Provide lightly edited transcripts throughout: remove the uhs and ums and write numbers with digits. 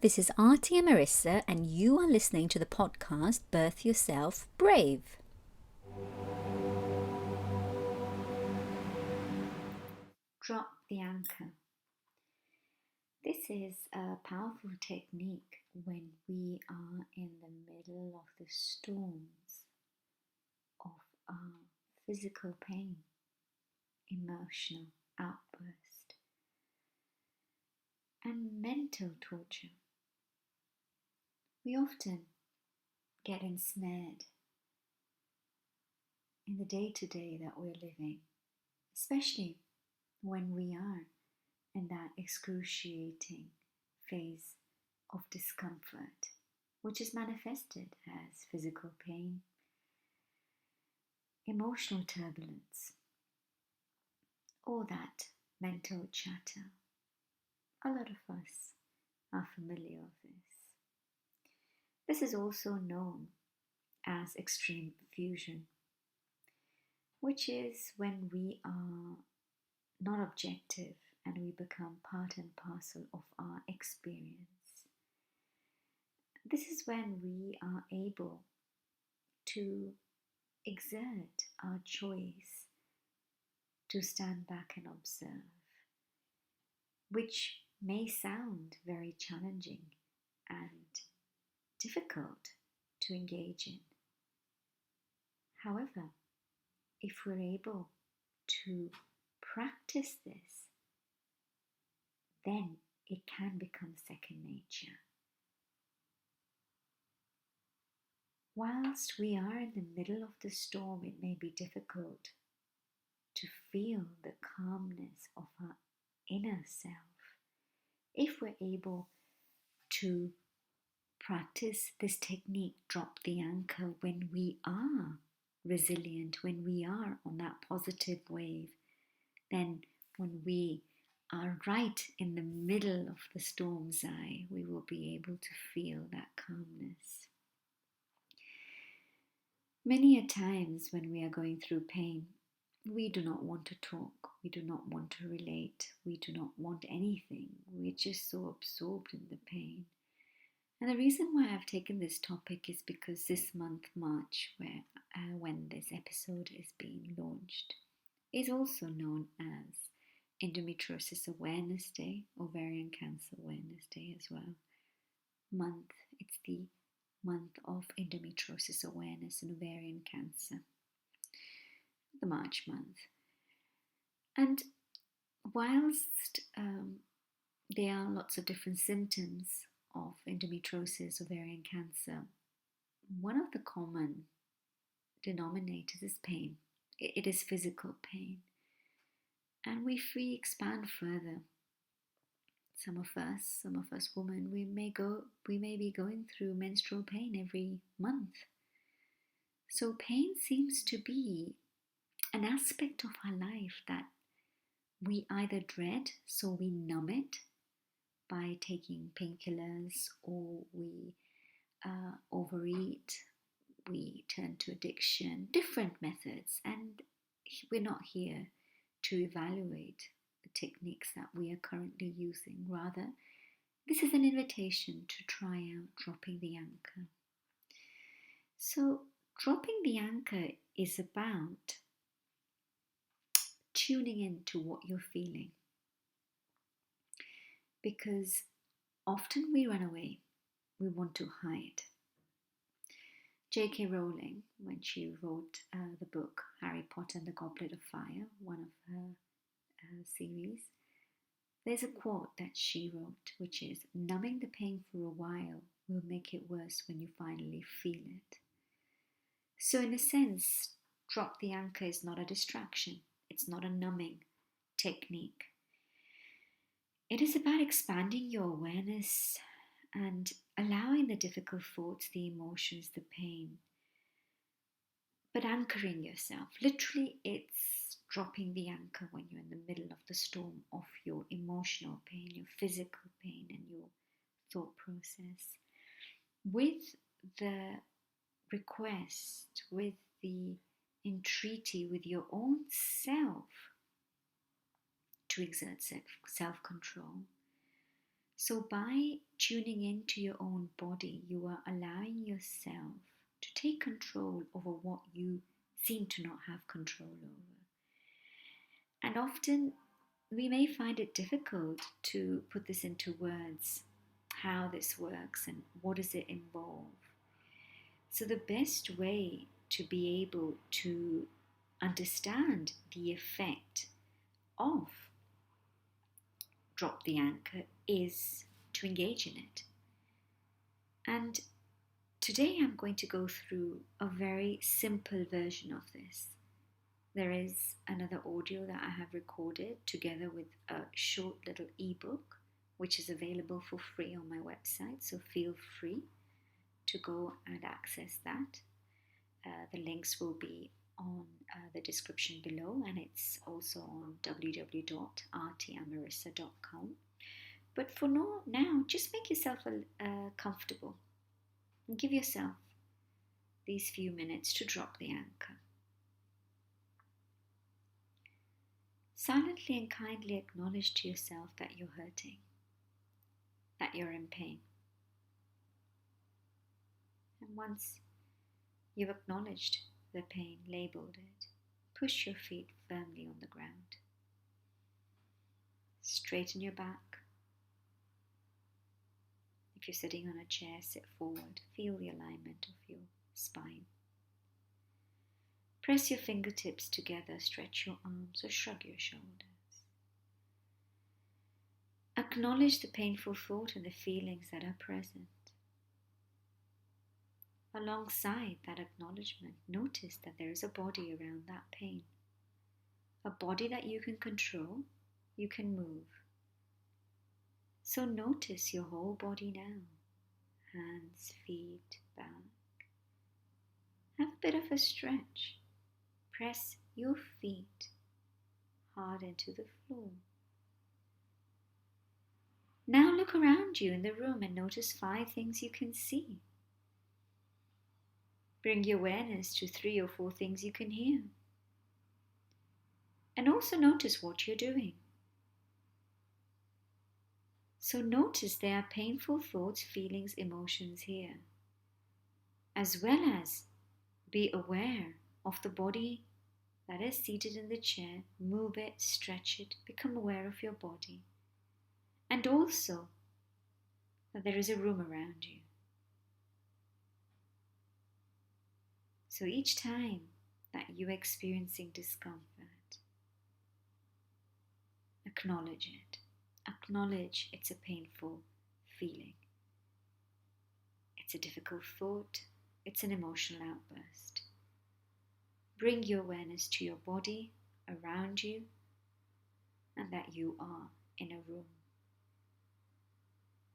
this is Aarti and Marissa, and you are listening to the podcast Birth Yourself Brave. Drop the anchor. This is a powerful technique when we are in the middle of the storms of our physical pain, emotional outburst, and mental torture. We often get ensnared in the day-to-day that we're living, especially when we are in that excruciating phase of discomfort, which is manifested as physical pain, emotional turbulence, or that mental chatter. A lot of us are familiar with this. This is also known as extreme fusion, which is when we are not objective and we become part and parcel of our experience. This is when we are able to exert our choice to stand back and observe, which may sound very challenging and difficult to engage in. However, if we're able to practice this, then it can become second nature. Whilst we are in the middle of the storm, it may be difficult to feel the calmness of our inner self. If we're able to practice this technique, drop the anchor, when we are resilient, when we are on that positive wave, then when we are right in the middle of the storm's eye, we will be able to feel that calmness. Many a times when we are going through pain, we do not want to talk, we do not want to relate, we do not want anything. We're just so absorbed in the pain. And the reason why I've taken this topic is because this month, March, when this episode is being launched, is also known as Endometriosis Awareness Day, Ovarian Cancer Awareness Day as well. It's the month of endometriosis awareness and ovarian cancer, the March month. And whilst there are lots of different symptoms of endometriosis, ovarian cancer, one of the common denominators is pain. It is physical pain. And if we expand further, some of us women, we may be going through menstrual pain every month. So pain seems to be an aspect of our life that we either dread, so we numb it by taking painkillers, or we overeat, we turn to addiction, different methods. And we're not here to evaluate the techniques that we are currently using. Rather, this is an invitation to try out dropping the anchor. So, dropping the anchor is about tuning into what you're feeling. Because often we run away, we want to hide. J.K. Rowling, when she wrote the book Harry Potter and the Goblet of Fire, one of her series, there's a quote that she wrote, which is, "Numbing the pain for a while will make it worse when you finally feel it." So in a sense, drop the anchor is not a distraction. It's not a numbing technique. It is about expanding your awareness and allowing the difficult thoughts, the emotions, the pain, but anchoring yourself. Literally, it's dropping the anchor when you're in the middle of the storm of your emotional pain, your physical pain, and your thought process, with the request, with the entreaty with your own self to exert self-control, So by tuning into your own body, you are allowing yourself to take control over what you seem to not have control over. And often we may find it difficult to put this into words, how this works and what does it involve. So the best way to be able to understand the effect of drop the anchor is to engage in it. And today I'm going to go through a very simple version of this. There is another audio that I have recorded together with a short little ebook, which is available for free on my website. So feel free to go and access that. The links will be on the description below, and it's also on www.rtamarissa.com. But for now, just make yourself comfortable and give yourself these few minutes to drop the anchor. Silently and kindly acknowledge to yourself that you're hurting, that you're in pain. And once you've acknowledged the pain, labeled it, push your feet firmly on the ground. Straighten your back. If you're sitting on a chair, sit forward. Feel the alignment of your spine. Press your fingertips together, stretch your arms or shrug your shoulders. Acknowledge the painful thought and the feelings that are present. Alongside that acknowledgement, notice that there is a body around that pain. A body that you can control, you can move. So notice your whole body now. Hands, feet, back. Have a bit of a stretch. Press your feet hard into the floor. Now look around you in the room and notice 5 things you can see. Bring your awareness to 3 or 4 things you can hear. And also notice what you're doing. So notice there are painful thoughts, feelings, emotions here. As well as be aware of the body that is seated in the chair. Move it, stretch it, become aware of your body. And also that there is a room around you. So each time that you're experiencing discomfort, acknowledge it. Acknowledge it's a painful feeling. It's a difficult thought. It's an emotional outburst. Bring your awareness to your body, around you, and that you are in a room.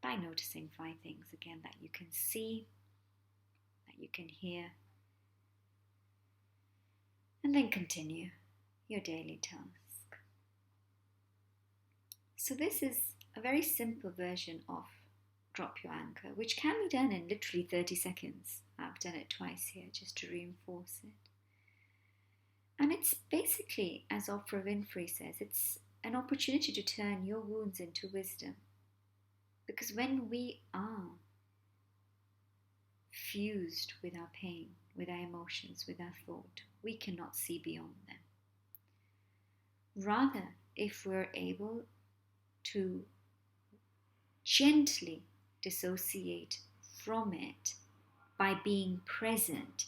By noticing 5 things again that you can see, that you can hear, and then continue your daily task. So this is a very simple version of drop your anchor, which can be done in literally 30 seconds. I've done it twice here just to reinforce it. And it's basically, as Oprah Winfrey says, it's an opportunity to turn your wounds into wisdom. Because when we are fused with our pain, with our emotions, with our thought, we cannot see beyond them. Rather, if we're able to gently dissociate from it by being present,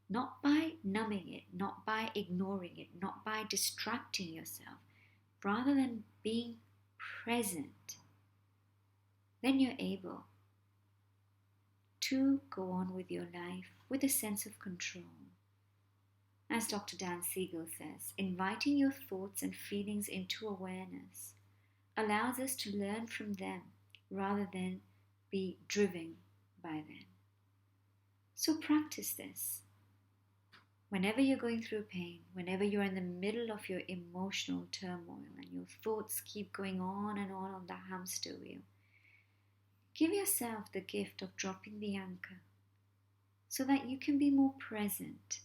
not by numbing it, not by ignoring it, not by distracting yourself, rather than being present, then you're able to go on with your life with a sense of control. As Dr. Siegel says, inviting your thoughts and feelings into awareness allows us to learn from them rather than be driven by them. So practice this. Whenever you're going through pain, whenever you're in the middle of your emotional turmoil and your thoughts keep going on the hamster wheel, give yourself the gift of dropping the anchor so that you can be more present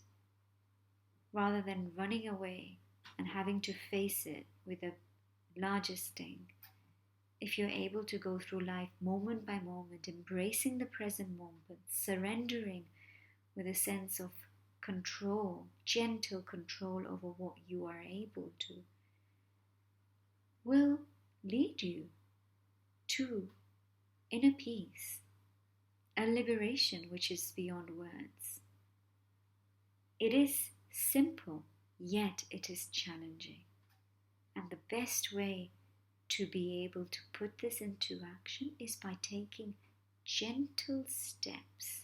rather than running away and having to face it with a larger sting. if you're able to go through life moment by moment, embracing the present moment, surrendering with a sense of control, gentle control over what you are able to, will lead you to inner peace, a liberation which is beyond words. It is simple, yet it is challenging. And the best way to be able to put this into action is by taking gentle steps.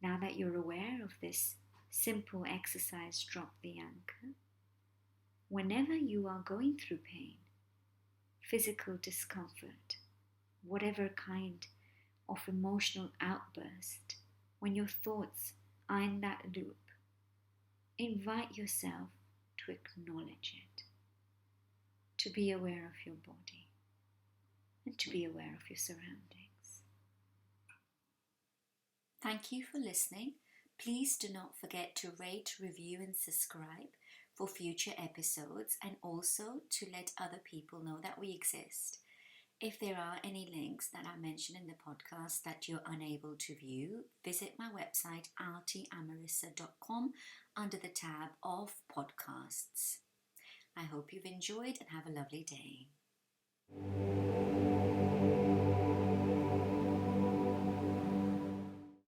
Now that you're aware of this simple exercise, drop the anchor. Whenever you are going through pain, physical discomfort, whatever kind of emotional outburst, when your thoughts are in that loop, invite yourself to acknowledge it, to be aware of your body, and to be aware of your surroundings. Thank you for listening. Please do not forget to rate, review, and subscribe for future episodes, and also to let other people know that we exist. If there are any links that I mentioned in the podcast that you're unable to view, visit my website artyamarissa.com under the tab of podcasts. I hope you've enjoyed and have a lovely day.